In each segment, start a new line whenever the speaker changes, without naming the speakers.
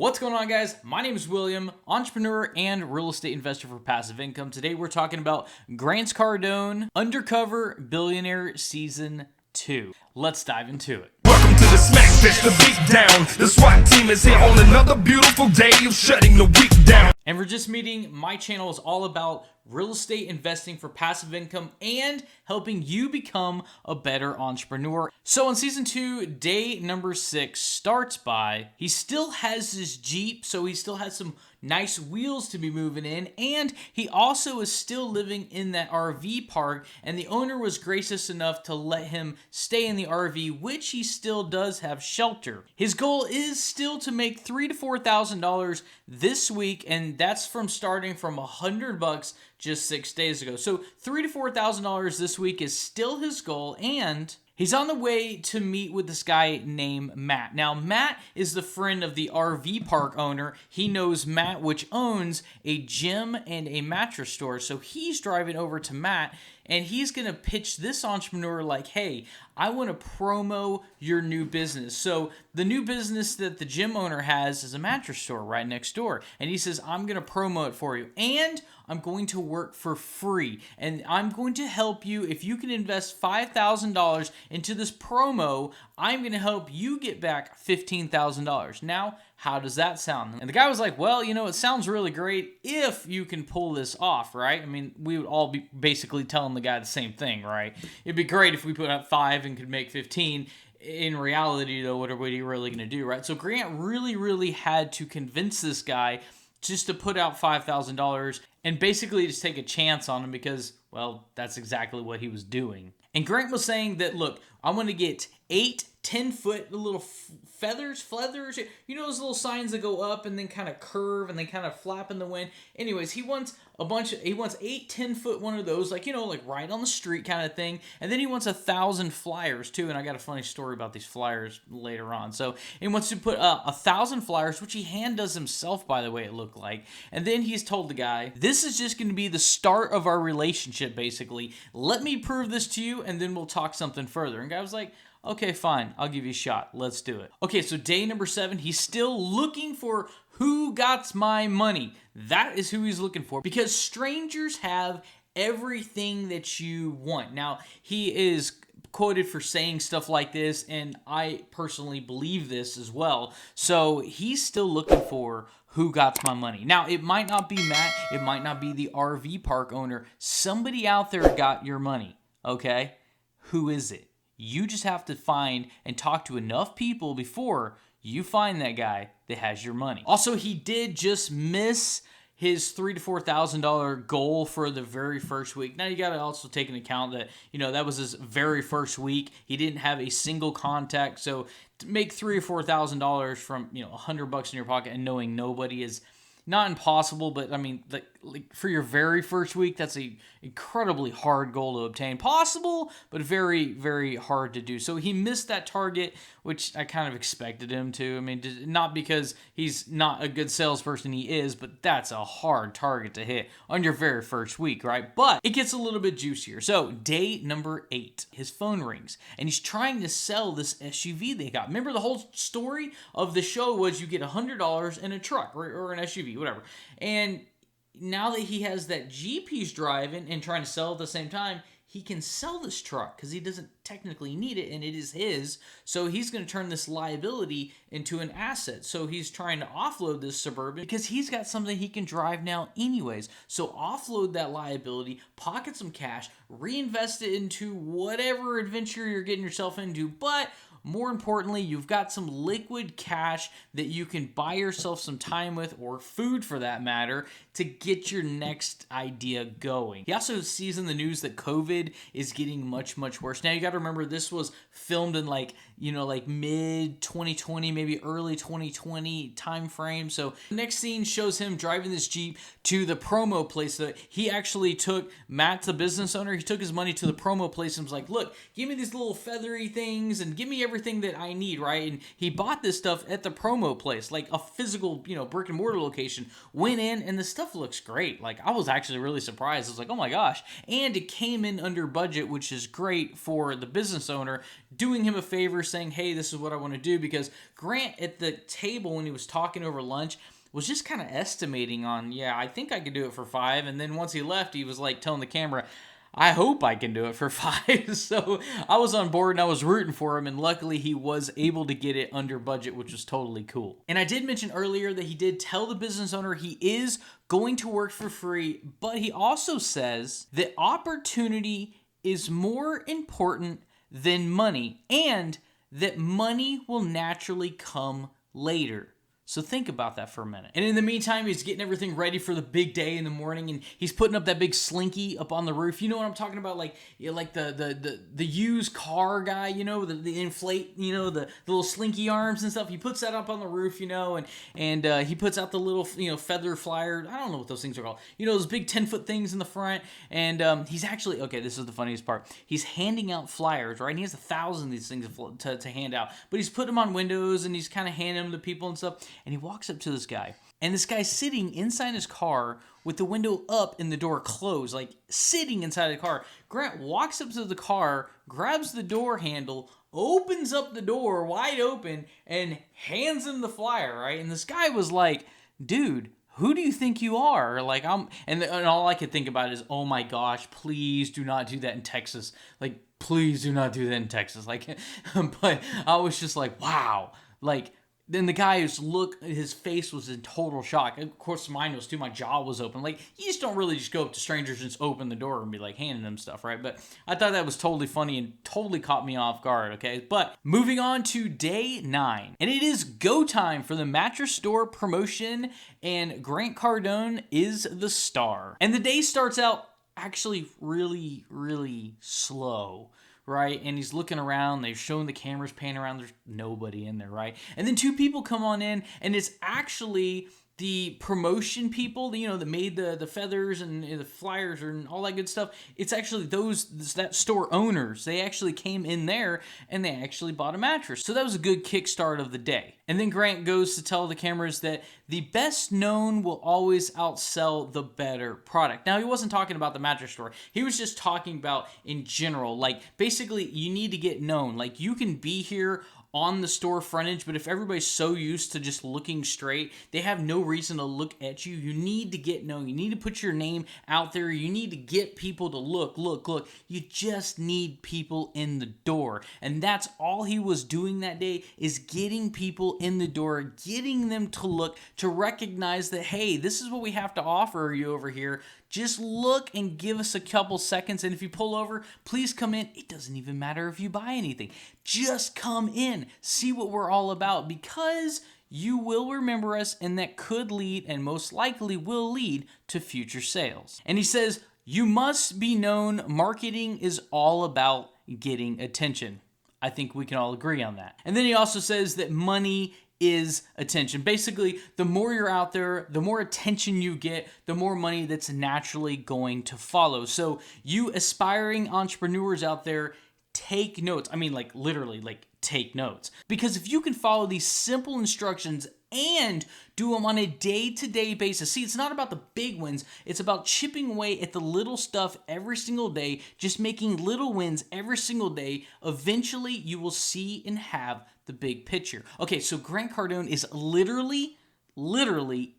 What's going on, guys? My name is William, entrepreneur and real estate investor for passive income. Today we're talking about Grant Cardone, Undercover Billionaire Season 2. Let's dive into it.
Welcome to the Smack Fest, the beatdown. The SWAT team is here on another beautiful day of shutting the week down.
And for just meeting, my channel is all about real estate investing for passive income and helping you become a better entrepreneur. So in season 2, day number 6 starts by, he still has his Jeep, so he still has some nice wheels to be moving in, and he also is still living in that RV park, and the owner was gracious enough to let him stay in the RV, which he still does have shelter. His goal is still to make $3,000 to $4,000 this week, and that's from starting from $100 just 6 days ago. So $3,000 to $4,000 this week is still his goal, and he's on the way to meet with this guy named Matt. Now, Matt is the friend of the RV park owner. He knows Matt, which owns a gym and a mattress store. So he's driving over to Matt, and he's going to pitch this entrepreneur like, hey, I want to promo your new business. So the new business that the gym owner has is a mattress store right next door. And he says, I'm going to promo it for you. And I'm going to work for free. And I'm going to help you. If you can invest $5,000 into this promo, I'm going to help you get back $15,000. Now, how does that sound? And the guy was like, well, you know, it sounds really great if you can pull this off, right? I mean, we would all be basically telling the guy the same thing, right? It'd be great if we put up 5 and could make 15. In reality, though, what are we really going to do, right? So Grant really had to convince this guy just to put out $5,000 and basically just take a chance on him because, well, that's exactly what he was doing. And Grant was saying that, look, I want to get 8 10-foot little feathers, you know those little signs that go up and then kind of curve and then kind of flap in the wind. Anyways, he wants 8 10-foot one of those, like, you know, like right on the street kind of thing. And then he wants 1,000 flyers too. And I got a funny story about these flyers later on. So he wants to put 1,000 flyers, which he hand does himself, by the way, it looked like. And then he's told the guy, this is just going to be the start of our relationship, basically. Let me prove this to you, and then we'll talk something further. And the guy was like, okay, fine, I'll give you a shot. Let's do it. Okay, so day number 7, he's still looking for who got my money. That is who he's looking for, because strangers have everything that you want. Now, he is quoted for saying stuff like this, and I personally believe this as well. So he's still looking for who got my money. Now, it might not be Matt. It might not be the RV park owner. Somebody out there got your money, okay? Who is it? You just have to find and talk to enough people before you find that guy that has your money. Also, he did just miss his $3,000 to $4,000 goal for the very first week. Now, you got to also take into account that, you know, that was his very first week. He didn't have a single contact. So to make $3,000 or $4,000 from, you know, $100 in your pocket and knowing nobody is not impossible, but I mean, like for your very first week, that's a incredibly hard goal to obtain. Possible, but very hard to do. So he missed that target, which I kind of expected him to. I mean, not because he's not a good salesperson, he is, but that's a hard target to hit on your very first week, right? But it gets a little bit juicier. So day number 8, his phone rings, and he's trying to sell this SUV they got. Remember, the whole story of the show was you get $100 in a truck or an SUV, whatever. And now that he has that Jeep he's driving and trying to sell at the same time, he can sell this truck because he doesn't technically need it and it is his. So he's going to turn this liability into an asset. So he's trying to offload this Suburban because he's got something he can drive now anyways. So offload that liability, pocket some cash, reinvest it into whatever adventure you're getting yourself into. But more importantly, you've got some liquid cash that you can buy yourself some time with, or food for that matter, to get your next idea going. He also sees in the news that COVID is getting much worse. Now, you got to remember, this was filmed in like mid 2020, maybe early 2020 time frame. So the next scene shows him driving this Jeep to the promo place. That he actually took Matt, the business owner, he took his money to the promo place and was like, look, give me these little feathery things and give me everything that I need, right? And he bought this stuff at the promo place, like a physical, you know, brick and mortar location. Went in, and the stuff looks great. Like, I was actually really surprised. I was like, oh my gosh. And it came in under budget, which is great for the business owner, doing him a favor, saying, hey, this is what I want to do. Because Grant, at the table when he was talking over lunch, was just kind of estimating on, yeah, I think I could do it for 5. And then once he left, he was like telling the camera, I hope I can do it for 5. So I was on board and I was rooting for him, and luckily he was able to get it under budget, which was totally cool. And I did mention earlier that he did tell the business owner he is going to work for free, but he also says that opportunity is more important than money, and that money will naturally come later. So think about that for a minute. And in the meantime, he's getting everything ready for the big day in the morning, and he's putting up that big slinky up on the roof. You know what I'm talking about? Like, you know, like the used car guy, you know, the inflate, you know, the little slinky arms and stuff. He puts that up on the roof, you know, and he puts out the little, you know, feather flyer. I don't know what those things are called. You know, those big 10-foot things in the front. And he's actually, okay, this is the funniest part. He's handing out flyers, right? And he has 1,000 of these things to hand out. But he's putting them on windows, and he's kind of handing them to people and stuff. And he walks up to this guy, and this guy's sitting inside his car with the window up and the door closed, like sitting inside the car. Grant walks up to the car, grabs the door handle, opens up the door wide open, and hands him the flyer, right? And this guy was like, dude, who do you think you are? Like, and all I could think about is, oh my gosh, please do not do that in Texas. Like, please do not do that in Texas. Like, but I was just like, wow. Like, then the guy, his face was in total shock. Of course, mine was too. My jaw was open. Like, you just don't really just go up to strangers and just open the door and be like handing them stuff, right? But I thought that was totally funny and totally caught me off guard, okay? But moving on to day 9. And it is go time for the mattress store promotion, and Grant Cardone is the star. And the day starts out actually really, really slow, right? And he's looking around, they've shown the cameras panning around, there's nobody in there, right? And then 2 people come on in, and it's actually the promotion people, you know, that made the feathers and the flyers and all that good stuff. It's actually that store owners. They actually came in there, and they actually bought a mattress. So that was a good kickstart of the day. And then Grant goes to tell the cameras that the best known will always outsell the better product. Now, he wasn't talking about the mattress store. He was just talking about in general. Like, basically, you need to get known. Like, you can be here on the store frontage, but if everybody's so used to just looking straight, they have no reason to look at you. You need to get known. You need to put your name out there. You need to get people to look. You just need people in the door. And that's all he was doing that day, is getting people in the door, getting them to look, to recognize that, hey, this is what we have to offer you over here. Just look and give us a couple seconds. And if you pull over, please come in. It doesn't even matter if you buy anything. Just come in. See what we're all about, because you will remember us, and that could lead, and most likely will lead, to future sales. And he says, you must be known. Marketing is all about getting attention. I think we can all agree on that. And then he also says that money is attention. Basically, the more you're out there, the more attention you get, the more money that's naturally going to follow. So you aspiring entrepreneurs out there, take notes. I mean, like, literally, like, take notes. Because if you can follow these simple instructions and do them on a day-to-day basis. See, it's not about the big wins. It's about chipping away at the little stuff every single day, just making little wins every single day. Eventually, you will see and have the big picture. Okay, so Grant Cardone is literally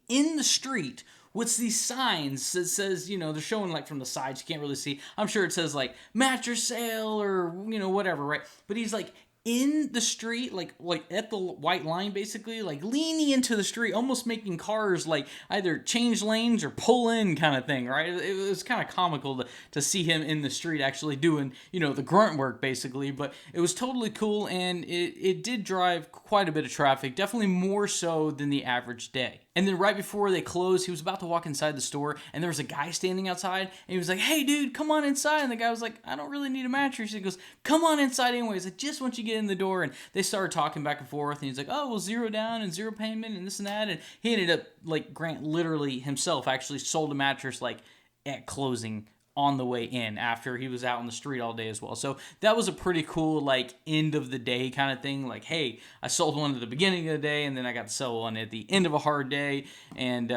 in the street with these signs that says, you know, they're showing like from the sides, you can't really see. I'm sure it says like mattress sale or, you know, whatever, right? But he's like in the street, like at the white line, basically, like leaning into the street, almost making cars like either change lanes or pull in kind of thing, right? It was kind of comical to see him in the street actually doing, you know, the grunt work basically, but it was totally cool, and it did drive quite a bit of traffic, definitely more so than the average day. And then right before they closed, he was about to walk inside the store, and there was a guy standing outside, and he was like, hey dude, come on inside. And the guy was like, I don't really need a mattress. He goes, come on inside anyways. I just want you to get in the door. And they started talking back and forth, and he's like, oh, well, 0 down and 0 payment and this and that. And he ended up, like, Grant literally himself actually sold a mattress like at closing on the way in after he was out on the street all day as well. So that was a pretty cool like end of the day kind of thing. Like, hey, I sold one at the beginning of the day and then I got to sell one at the end of a hard day. And,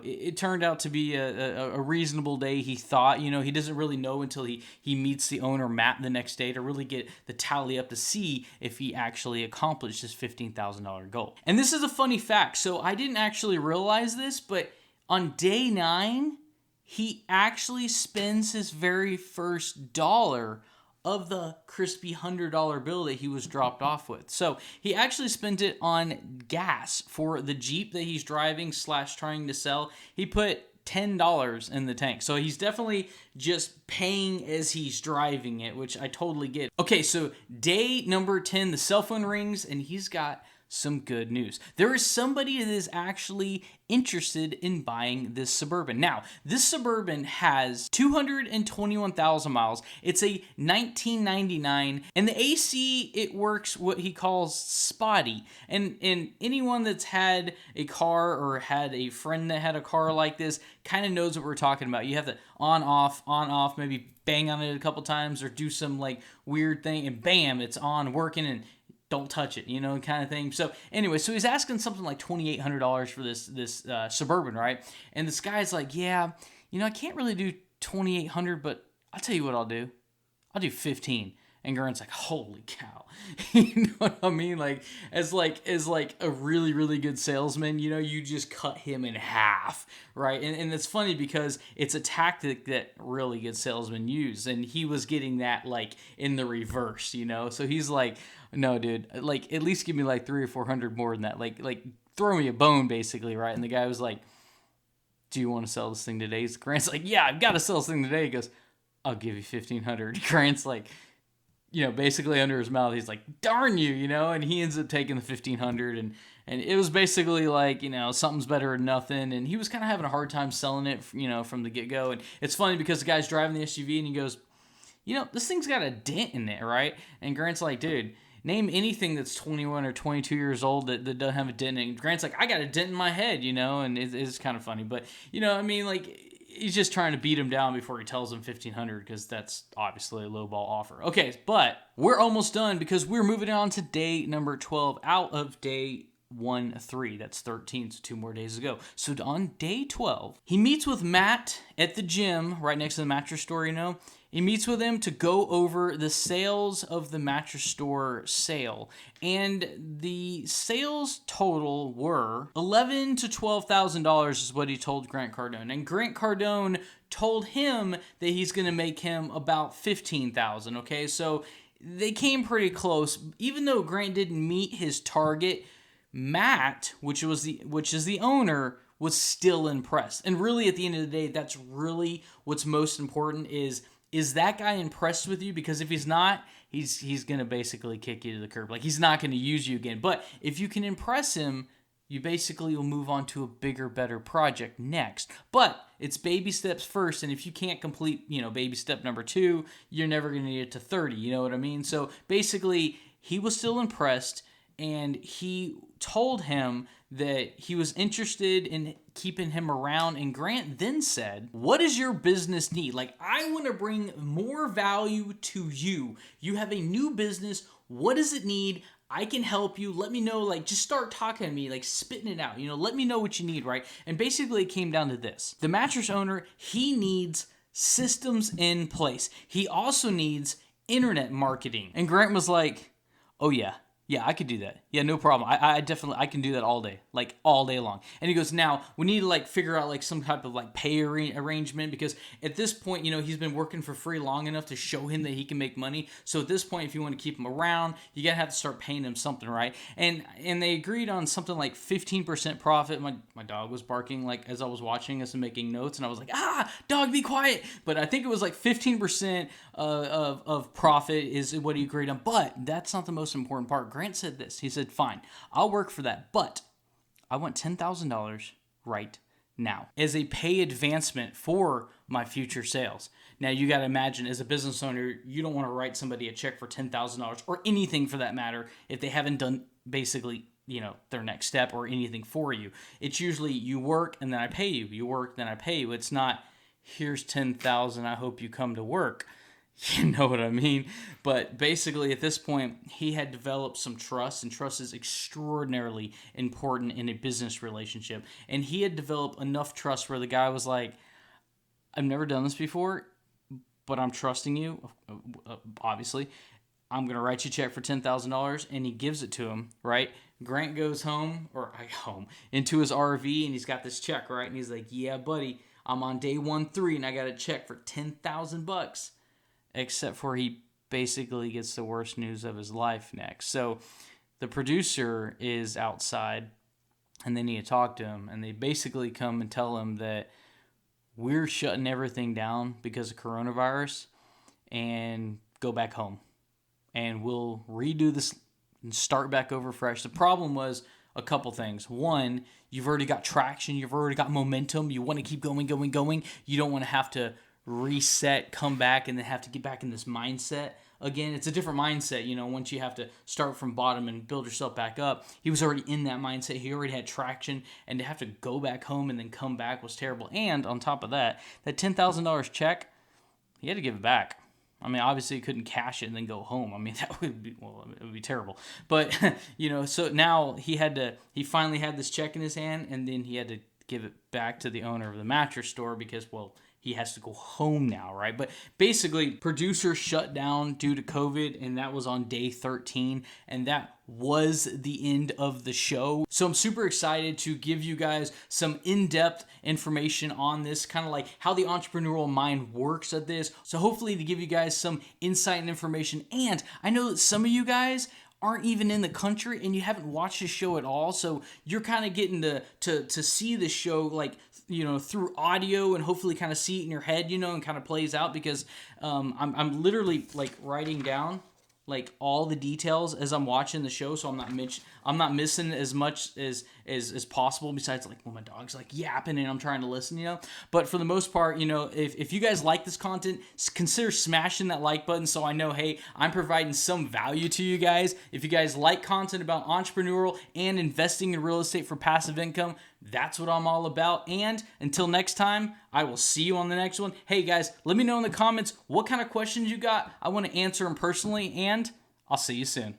it turned out to be a reasonable day. He thought, he doesn't really know until he meets the owner, Matt, the next day to really get the tally up to see if he actually accomplished his $15,000 goal. And this is a funny fact. So I didn't actually realize this, but on day 9, he actually spends his very first dollar of the crispy $100 bill that he was dropped off with. So he actually spent it on gas for the Jeep that he's driving / trying to sell. He put $10 in the tank. So he's definitely just paying as he's driving it, which I totally get. Okay, so day number 10, the cell phone rings and he's got some good news. There is somebody that is actually interested in buying this Suburban. Now, this Suburban has 221,000 miles. It's a 1999, and the AC, it works what he calls spotty. And anyone that's had a car or had a friend that had a car like this kind of knows what we're talking about. You have the on, off, maybe bang on it a couple times or do some like weird thing, and bam, it's on, working, and don't touch it, kind of thing. So anyway, so he's asking something like $2,800 for this Suburban, right? And this guy's like, yeah, I can't really do $2,800, but I'll tell you what I'll do. I'll do 15. And Grant's like, holy cow. You know what I mean? Like, as a really, really good salesman, you just cut him in half, right? And it's funny because it's a tactic that really good salesmen use. And he was getting that, like, in the reverse, So he's like, no, dude, like, at least give me, like, 300 or 400 more than that. Like, throw me a bone, basically, right? And the guy was like, do you want to sell this thing today? Grant's like, yeah, I've got to sell this thing today. He goes, I'll give you 1,500. Grant's like, basically under his mouth, he's like, darn you, and he ends up taking the 1,500, and it was basically like, something's better than nothing, and he was kind of having a hard time selling it, from the get-go. And it's funny because the guy's driving the SUV, and he goes, this thing's got a dent in it, right? And Grant's like, dude, name anything that's 21 or 22 years old that doesn't have a dent in it. And Grant's like, I got a dent in my head, and it's kind of funny, but, I mean, like, he's just trying to beat him down before he tells him 1,500 because that's obviously a lowball offer. Okay, but we're almost done because we're moving on to day number 12 out of day 3. That's 13, so 2 more days to go. So on day 12, he meets with Matt at the gym right next to the mattress store, He meets with him to go over the sales of the mattress store sale. And the sales total were $11,000 to $12,000 is what he told Grant Cardone. And Grant Cardone told him that he's going to make him about $15,000, okay? So they came pretty close. Even though Grant didn't meet his target, Matt, which is the owner, was still impressed. And really, at the end of the day, that's really what's most important is that guy impressed with you? Because if he's not, he's going to basically kick you to the curb. Like, he's not going to use you again. But if you can impress him, you basically will move on to a bigger, better project next. But it's baby steps first, and if you can't complete, baby step number 2, you're never going to get to 30, you know what I mean? So basically, he was still impressed, and he told him that he was interested in keeping him around. And Grant then said, what does your business need? Like, I want to bring more value to you. You have a new business. What does it need? I can help you. Let me know. Like, just start talking to me, like spitting it out. Let me know what you need, right? And basically it came down to this. The mattress owner, he needs systems in place. He also needs internet marketing. And Grant was like, oh yeah, I could do that. Yeah, no problem. I definitely, I can do that all day, like all day long. And he goes, now we need to like figure out like some type of like pay arrangement, because at this point, he's been working for free long enough to show him that he can make money. So at this point, if you want to keep him around, you gotta have to start paying him something, right? And they agreed on something like 15% profit. My dog was barking like as I was watching this and making notes, and I was like, dog, be quiet. But I think it was like 15% of profit is what he agreed on. But that's not the most important part. Grant said this. He said, fine, I'll work for that, but I want $10,000 right now as a pay advancement for my future sales. Now, you got to imagine, as a business owner, you don't want to write somebody a check for $10,000 or anything for that matter if they haven't done basically, their next step or anything for you. It's usually you work and then I pay you. You work, then I pay you. It's not, here's 10,000. I hope you come to work. You know what I mean? But basically, at this point, he had developed some trust, and trust is extraordinarily important in a business relationship. And he had developed enough trust where the guy was like, I've never done this before, but I'm trusting you, obviously. I'm going to write you a check for $10,000, and he gives it to him, right? Grant goes into his RV, and he's got this check, right? And he's like, yeah, buddy, I'm on day 1-3, and I got a check for $10,000. Except for he basically gets the worst news of his life next. So the producer is outside, and they need to talk to him, and they basically come and tell him that we're shutting everything down because of coronavirus, and go back home. And we'll redo this and start back over fresh. The problem was a couple things. One, you've already got traction. You've already got momentum. You want to keep going. You don't want to have to reset, come back, and then have to get back in this mindset again. It's a different mindset, once you have to start from bottom and build yourself back up. He was already in that mindset. He already had traction, and to have to go back home and then come back was terrible. And on top of that $10,000 check, he had to give it back. I mean, obviously he couldn't cash it and then go home. I mean, it would be terrible. But, so now he finally had this check in his hand, and then he had to give it back to the owner of the mattress store because, he has to go home now, right? But basically, producers shut down due to COVID, and that was on day 13, and that was the end of the show. So I'm super excited to give you guys some in-depth information on this, kind of like how the entrepreneurial mind works at this. So hopefully to give you guys some insight and information. And I know that some of you guys aren't even in the country and you haven't watched the show at all, so you're kind of getting to see the show through audio and hopefully kind of see it in your head, and kind of plays out because I'm literally writing down all the details as I'm watching the show, so I'm not missing as much as possible. Besides, when my dog's yapping and I'm trying to listen, But for the most part, if you guys like this content, consider smashing that like button so I know, hey, I'm providing some value to you guys. If you guys like content about entrepreneurial and investing in real estate for passive income, that's what I'm all about. And until next time, I will see you on the next one. Hey guys, let me know in the comments what kind of questions you got. I want to answer them personally, and I'll see you soon.